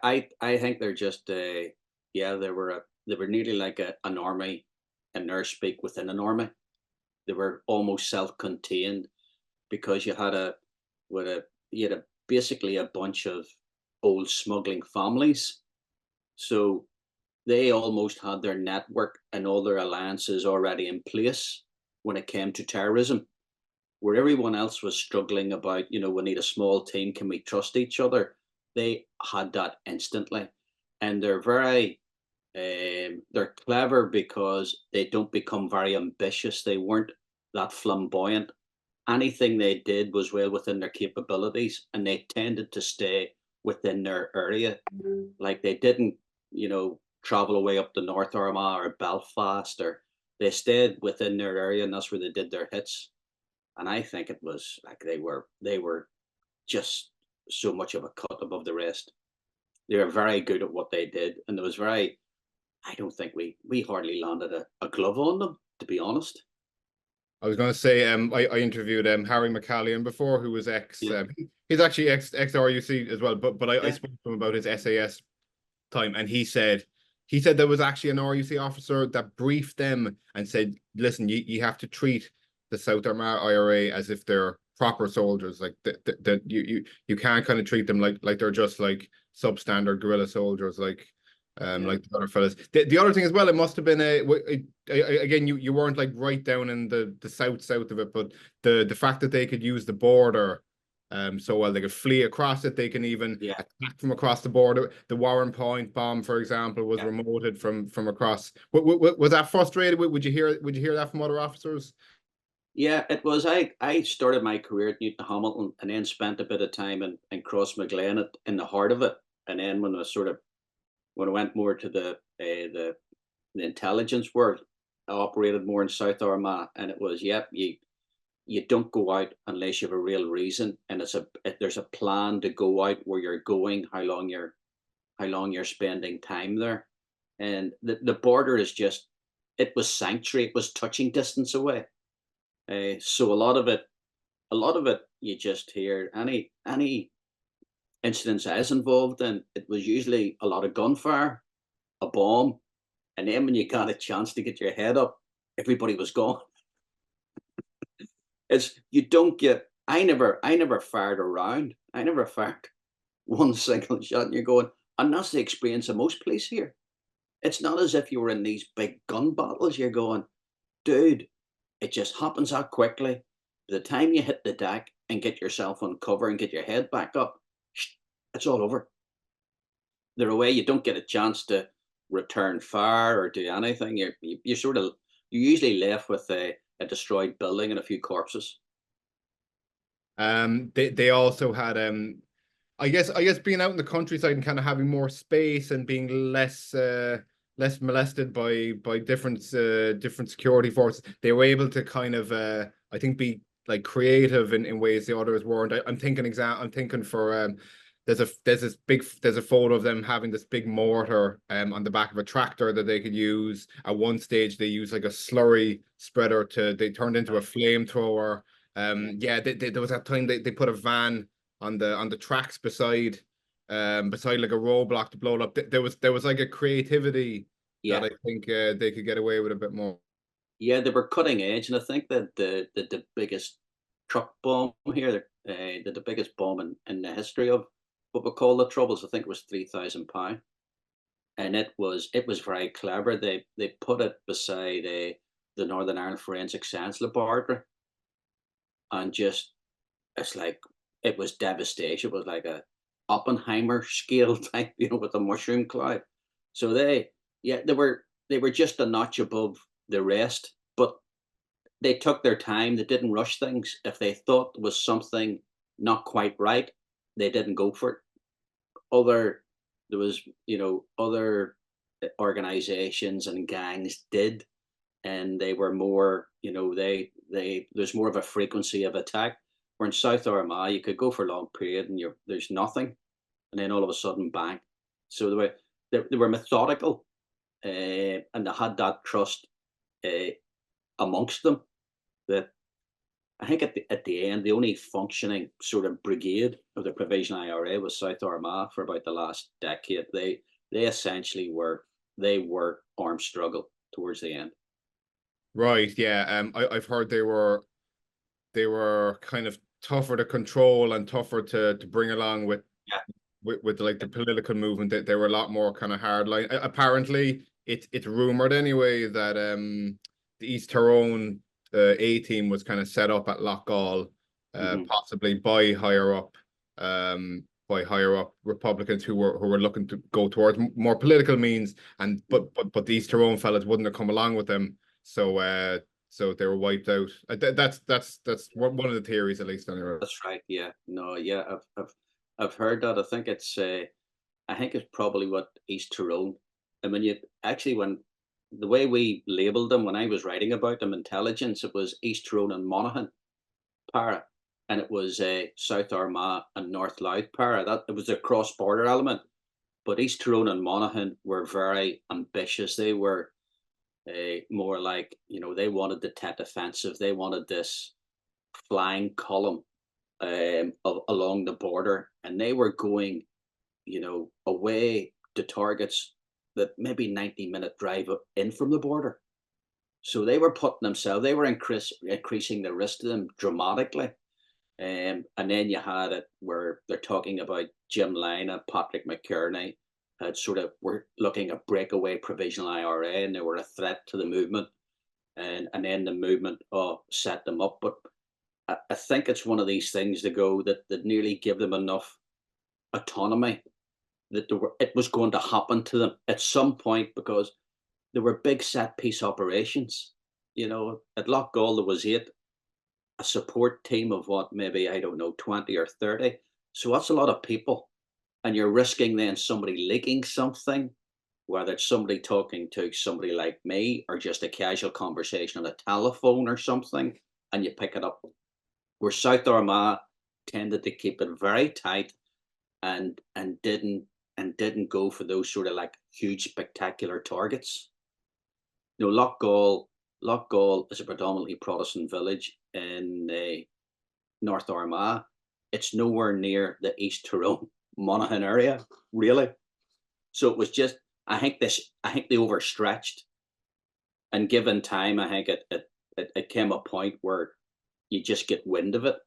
I think they're just yeah, they were nearly like an army in their speak within an army. They were almost self-contained because with a you had basically a bunch of old smuggling families. So they almost had their network and all their alliances already in place when it came to terrorism, where everyone else was struggling about, we need a small team, can we trust each other? They had that instantly. And they're clever because they don't become very ambitious. They weren't that flamboyant. Anything they did was well within their capabilities, and they tended to stay within their area. Like they didn't, travel away up to North Armagh or Belfast, or they stayed within their area, and that's where they did their hits. And I think it was like they were just so much of a cut above the rest. They were very good at what they did, and there was very. I don't think we hardly landed a glove on them, to be honest. I was going to say, I interviewed Harry McCallion before, who was Yeah, he's actually ex RUC as well, but I yeah, spoke to him about his SAS time, and he said there was actually an RUC officer that briefed them and said, listen, you have to treat the South Armagh IRA as if they're proper soldiers. Like that you can't kind of treat them like they're just like substandard guerrilla soldiers, yeah, like the other fellas. The other thing as well, it must have been again, you weren't like right down in the south of it, but the fact that they could use the border so well, they could flee across it. They can even yeah, attack from across the border. The Warren Point bomb, for example, was yeah. remoted from across. Was that frustrated? Would you hear that from other officers? Yeah, it was. I started my career at Newton Hamilton, and then spent a bit of time in Crossmaglen in the heart of it. And then when I went more to the intelligence world, I operated more in South Armagh, and it was, yep, you don't go out unless you have a real reason, and there's a plan to go out, where you're going, how long you're spending time there. And the border is just, it was sanctuary, it was touching distance away. So a lot of it you just hear, any incidents I was involved in, it was usually a lot of gunfire, a bomb, and then when you got a chance to get your head up, everybody was gone. It's you don't get. I never fired a round. I never fired one single shot, and you're going, and that's the experience of most police here. It's not as if you were in these big gun battles. You're going, dude, it just happens that quickly. By the time you hit the deck and get yourself on cover and get your head back up, it's all over. They're away. You don't get a chance to return fire or do anything. You're usually left with a destroyed building and a few corpses. They also had I guess being out in the countryside and kind of having more space and being less molested by different security forces, they were able to kind of I think be like creative in ways the others weren't. I'm thinking for there's a photo of them having this big mortar on the back of a tractor that they could use. At one stage they used like a slurry spreader they turned into a flamethrower. Yeah, there was that time they put a van on the tracks beside like a roadblock to blow it up. There was like a creativity that Yeah, I think they could get away with a bit more. yeah, they were cutting edge, and I think that the biggest truck bomb here, the biggest bomb in the history of what we call the Troubles, I think it was £3,000, and it was very clever. They put it beside the Northern Ireland Forensic Science Laboratory, and just it's like it was devastation. It was like a Oppenheimer scale type, with a mushroom cloud. So yeah, they were just a notch above the rest, but they took their time. They didn't rush things. If they thought there was something not quite right, they didn't go for it. Other There was, other organizations and gangs did, and they were more, there's more of a frequency of attack. Where in South Armagh, you could go for a long period and there's nothing, and then all of a sudden, bang. So they were methodical, and they had that trust uh, amongst them, that I think at the end, the only functioning sort of brigade of the provisional IRA was South Armagh for about the last decade. They essentially were armed struggle towards the end. Right, yeah. I've heard they were kind of tougher to control and tougher to bring along with Yeah. with like the political movement. That they were a lot more kind of hardline. Apparently, it's rumored anyway that the East Tyrone A team was kind of set up at Loughgall, possibly by higher up Republicans who were looking to go towards more political means, and but the East Tyrone fellas wouldn't have come along with them, so they were wiped out. That's one of the theories, at least, anyway. That's right. Yeah. No. Yeah. I've heard that. I think it's probably what East Tyrone. I mean, you actually when the way we labelled them when I was writing about them, intelligence, it was East Tyrone and Monaghan para, and it was South Armagh and North Louth para. That it was a cross-border element. But East Tyrone and Monaghan were very ambitious. They were more like, they wanted the Tet offensive. They wanted this flying column along the border, and they were going, away to targets that maybe 90-minute drive in from the border. So they were they were increasing the risk to them dramatically. And then you had it where they're talking about Jim Lina, Patrick McKerney, had sort of were looking at breakaway provisional IRA, and they were a threat to the movement. And then the movement set them up. But I think it's one of these things that nearly give them enough autonomy that it was going to happen to them at some point, because there were big set piece operations. At Loughgall there was 8, a support team of what, maybe, I don't know, 20 or 30. So that's a lot of people. And you're risking then somebody leaking something, whether it's somebody talking to somebody like me or just a casual conversation on a telephone or something, and you pick it up. Where South Armagh tended to keep it very tight and didn't go for those sort of like huge spectacular targets. Loughgall is a predominantly Protestant village in North Armagh. It's nowhere near the East Tyrone Monaghan area, really. So it was just, I think they overstretched, and given time, I think it came a point where you just get wind of it,